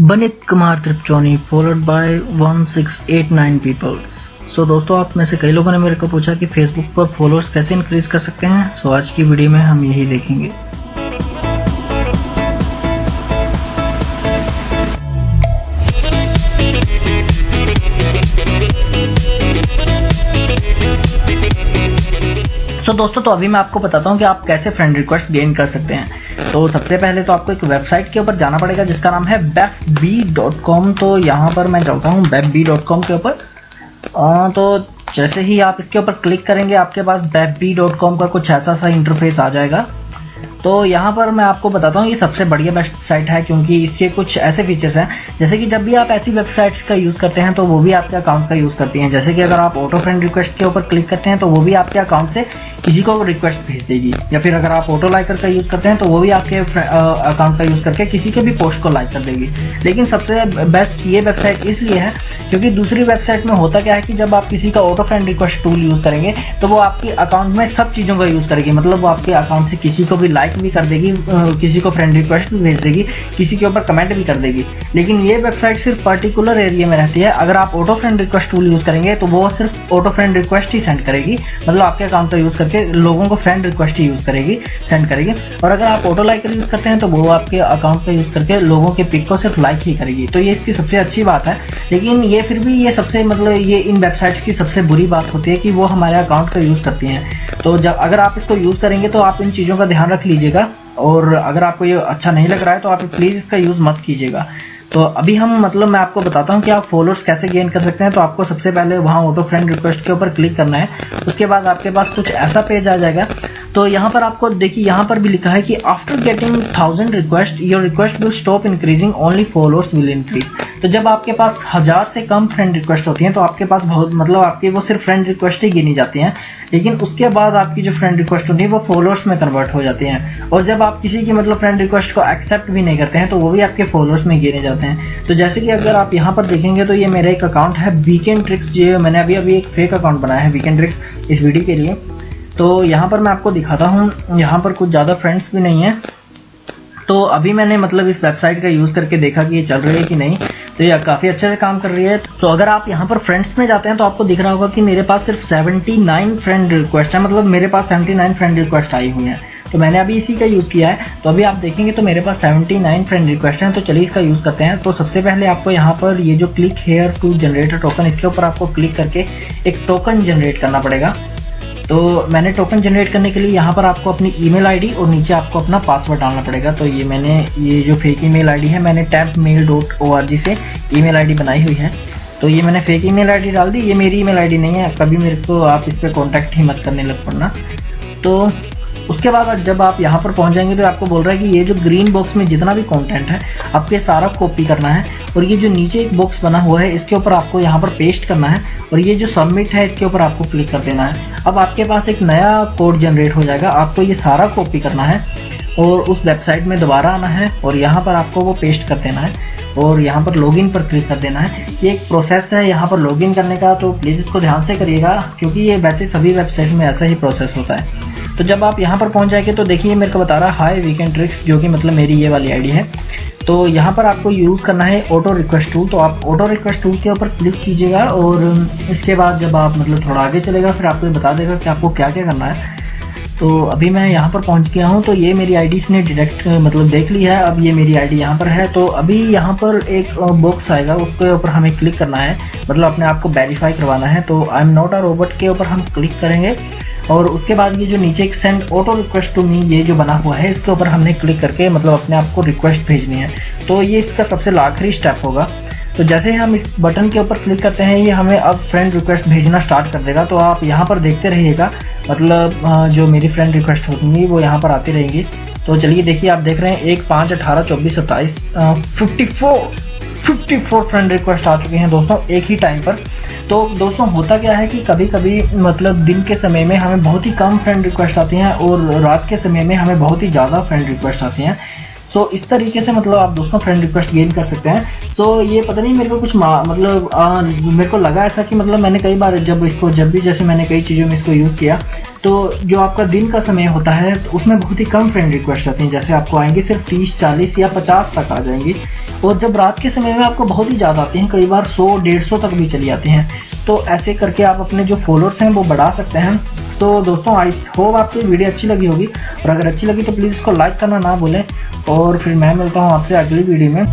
बनित Kumar त्रिपचौनी followed by 1689 peoples. सो दोस्तों, आप में से कई लोगों ने मेरे को पूछा कि फेसबुक पर फॉलोअर्स कैसे इंक्रीज कर सकते हैं। सो आज की वीडियो में हम यही देखेंगे। सो दोस्तों, तो अभी मैं आपको बताता हूँ कि आप कैसे फ्रेंड रिक्वेस्ट गेन कर सकते हैं। तो सबसे पहले तो आपको एक वेबसाइट के ऊपर जाना पड़ेगा जिसका नाम है webby.com। तो यहाँ पर मैं चलता हूँ webby.com के ऊपर। तो जैसे ही आप इसके ऊपर क्लिक करेंगे आपके पास webby.com का कुछ ऐसा सा इंटरफेस आ जाएगा। तो यहाँ पर मैं आपको बताता हूँ ये सबसे बढ़िया वेबसाइट है, क्योंकि इसके कुछ ऐसे फीचर्स हैं जैसे कि जब भी आप ऐसी वेबसाइट्स का यूज़ करते हैं तो वो भी आपके अकाउंट का यूज़ करती हैं। जैसे कि अगर आप ऑटो फ्रेंड रिक्वेस्ट के ऊपर क्लिक करते हैं तो वो भी आपके अकाउंट से किसी को रिक्वेस्ट भेज देगी, या फिर अगर आप ऑटो लाइकर का यूज़ करते हैं तो वो भी आपके अकाउंट का यूज़ करके किसी के भी पोस्ट को लाइक कर देगी। लेकिन सबसे बेस्ट ये वेबसाइट इसलिए है क्योंकि दूसरी वेबसाइट में होता क्या है कि जब आप किसी का auto friend request tool use करेंगे तो वो आपके अकाउंट में सब चीज़ों का यूज़ करेगी। मतलब वो आपके अकाउंट से किसी को भी लाइक भी कर देगी, किसी को फ्रेंड रिक्वेस्ट भी भेज देगी, किसी के ऊपर कमेंट भी कर देगी। लेकिन ये वेबसाइट सिर्फ पर्टिकुलर एरिया में रहती है। अगर आप auto friend request tool use करेंगे तो वो सिर्फ ऑटो फ्रेंड रिक्वेस्ट ही सेंड करेगी, मतलब आपके अकाउंट का यूज़ करके लोगों को फ्रेंड रिक्वेस्ट ही यूज़ करेगी, सेंड करेगी। और अगर आप ऑटो लाइकर यूज़ करते हैं तो वो आपके अकाउंट का यूज़ करके लोगों के पिक को सिर्फ लाइक ही करेगी। तो ये इसकी सबसे अच्छी बात है। लेकिन ये फिर भी ये सबसे ये इन वेबसाइट्स की सबसे बुरी बात होती है कि वो हमारे अकाउंट का यूज़ करती हैं। तो जब अगर आप इसको यूज़ करेंगे तो आप इन चीज़ों का ध्यान रख लीजिएगा, और अगर आपको ये अच्छा नहीं लग रहा है तो आप प्लीज़ इसका यूज़ मत कीजिएगा। तो अभी मैं आपको बताता हूँ कि आप फॉलोअर्स कैसे गेन कर सकते हैं। तो आपको सबसे पहले वहाँ ऑटो फ्रेंड रिक्वेस्ट के ऊपर क्लिक करना है। उसके बाद आपके पास कुछ ऐसा पेज आ जाएगा। तो यहाँ पर आपको देखिए, यहाँ पर भी लिखा है कि after getting 1000 request your request will stop increasing, only followers will increase. तो जब आपके पास 1000 से कम फ्रेंड रिक्वेस्ट होती हैं तो आपके पास बहुत आपकी वो सिर्फ फ्रेंड रिक्वेस्ट ही गिनी जाती हैं। लेकिन उसके बाद आपकी जो फ्रेंड रिक्वेस्ट होती है वो फॉलोअर्स में कन्वर्ट हो जाती हैं। और जब आप किसी की फ्रेंड रिक्वेस्ट को एक्सेप्ट भी नहीं करते हैं तो वो भी आपके फॉलोअर्स में गिने जाते हैं। तो जैसे कि अगर आप यहाँ पर देखेंगे तो ये मेरा एक अकाउंट है वीकेंड ट्रिक्स, जो मैंने अभी एक फेक अकाउंट बनाया है वीकेंड ट्रिक्स इस वीडियो के लिए। तो यहाँ पर मैं आपको दिखाता हूँ, यहाँ पर कुछ ज़्यादा फ्रेंड्स भी नहीं है। तो अभी मैंने इस वेबसाइट का यूज़ करके देखा कि ये चल रही है कि नहीं, तो ये काफ़ी अच्छे से काम कर रही है। तो अगर आप यहाँ पर फ्रेंड्स में जाते हैं तो आपको दिख रहा होगा कि मेरे पास सिर्फ 79 फ्रेंड रिक्वेस्ट है, मतलब मेरे पास 79 फ्रेंड रिक्वेस्ट आई हुई हैं। तो मैंने अभी इसी का यूज़ किया है। तो अभी आप देखेंगे तो मेरे पास 79 फ्रेंड रिक्वेस्ट हैं। तो चलिए इसका यूज़ करते हैं। तो सबसे पहले आपको यहाँ पर ये जो click here to generate a token, इसके ऊपर आपको क्लिक करके एक टोकन जनरेट करना पड़ेगा। तो मैंने टोकन जनरेट करने के लिए यहाँ पर आपको अपनी ईमेल आईडी और नीचे आपको अपना पासवर्ड डालना पड़ेगा। तो ये जो फेक ईमेल आईडी है मैंने tapmail.org से ईमेल आईडी बनाई हुई है। तो ये मैंने फेक ईमेल आईडी डाल दी। ये मेरी ईमेल आईडी नहीं है, कभी मेरे को आप इस पर कॉन्टैक्ट ही मत करने लग पड़ना। तो उसके बाद जब आप यहाँ पर पहुँच जाएंगे तो आपको बोल रहा है कि ये जो ग्रीन बॉक्स में जितना भी कंटेंट है आपको ये सारा कॉपी करना है, और ये जो नीचे एक बॉक्स बना हुआ है इसके ऊपर आपको यहाँ पर पेस्ट करना है, और ये जो सबमिट है इसके ऊपर आपको क्लिक कर देना है। अब आपके पास एक नया कोड जनरेट हो जाएगा। आपको ये सारा कॉपी करना है और उस वेबसाइट में दोबारा आना है और यहाँ पर आपको वो पेस्ट कर देना है और यहाँ पर लॉगिन पर क्लिक कर देना है। ये एक प्रोसेस है यहाँ पर लॉगिन करने का, तो प्लीज़ इसको ध्यान से करिएगा क्योंकि ये वैसे सभी वेबसाइट में ऐसा ही प्रोसेस होता है। तो जब आप यहाँ पर पहुँच जाएंगे तो देखिए मेरे को बता रहा है हाई वीकेंड ट्रिक्स, जो कि मेरी ये वाली आईडी है। तो यहाँ पर आपको यूज़ करना है ऑटो रिक्वेस्ट टूल। तो आप ऑटो रिक्वेस्ट टूल के ऊपर क्लिक कीजिएगा और इसके बाद जब आप थोड़ा आगे चलेगा फिर आपको बता देगा कि आपको क्या क्या करना है। तो अभी मैं यहाँ पर पहुँच गया हूँ। तो ये मेरी आईडी इसने डायरेक्ट देख ली है। अब ये मेरी आईडी यहाँ पर है। तो अभी यहाँ पर एक बॉक्स आएगा, उसके ऊपर हमें क्लिक करना है, अपने आप को वेरीफाई करवाना है। तो I am not a robot के ऊपर हम क्लिक करेंगे और उसके बाद ये जो नीचे एक send auto request to me ये जो बना हुआ है इसके ऊपर हमने क्लिक करके अपने आप को रिक्वेस्ट भेजनी है। तो ये इसका सबसे आखिरी स्टेप होगा। तो जैसे ही हम इस बटन के ऊपर क्लिक करते हैं ये हमें अब फ्रेंड रिक्वेस्ट भेजना स्टार्ट कर देगा। तो आप यहाँ पर देखते रहिएगा, जो मेरी फ्रेंड रिक्वेस्ट होंगी वो यहाँ पर आती रहेंगी। तो चलिए देखिए, आप देख रहे हैं 1, 5, 18, 24, 27, 54 फ्रेंड रिक्वेस्ट आ चुके हैं दोस्तों एक ही टाइम पर। तो दोस्तों होता क्या है कि कभी कभी दिन के समय में हमें बहुत ही कम फ्रेंड रिक्वेस्ट आती हैं और रात के समय में हमें बहुत ही ज़्यादा फ्रेंड रिक्वेस्ट आती हैं। सो इस तरीके से आप दोस्तों फ्रेंड रिक्वेस्ट गेन कर सकते हैं। सो ये पता नहीं मेरे को कुछ मेरे को लगा ऐसा कि मैंने कई बार जब भी जैसे मैंने कई चीज़ों में इसको यूज़ किया तो जो आपका दिन का समय होता है तो उसमें बहुत ही कम फ्रेंड रिक्वेस्ट आती हैं। जैसे आपको आएंगे सिर्फ 30, 40 या 50 तक आ जाएंगी और जब रात के समय में आपको बहुत ही ज़्यादा आती हैं, कई बार 100-150 तक भी चली जाती हैं। तो ऐसे करके आप अपने जो फॉलोअर्स हैं वो बढ़ा सकते हैं। सो दोस्तों, आई होप आपको वीडियो अच्छी लगी होगी, और अगर अच्छी लगी तो प्लीज़ इसको लाइक करना ना भूलें। और फिर मैं मिलता हूँ आपसे अगली वीडियो में।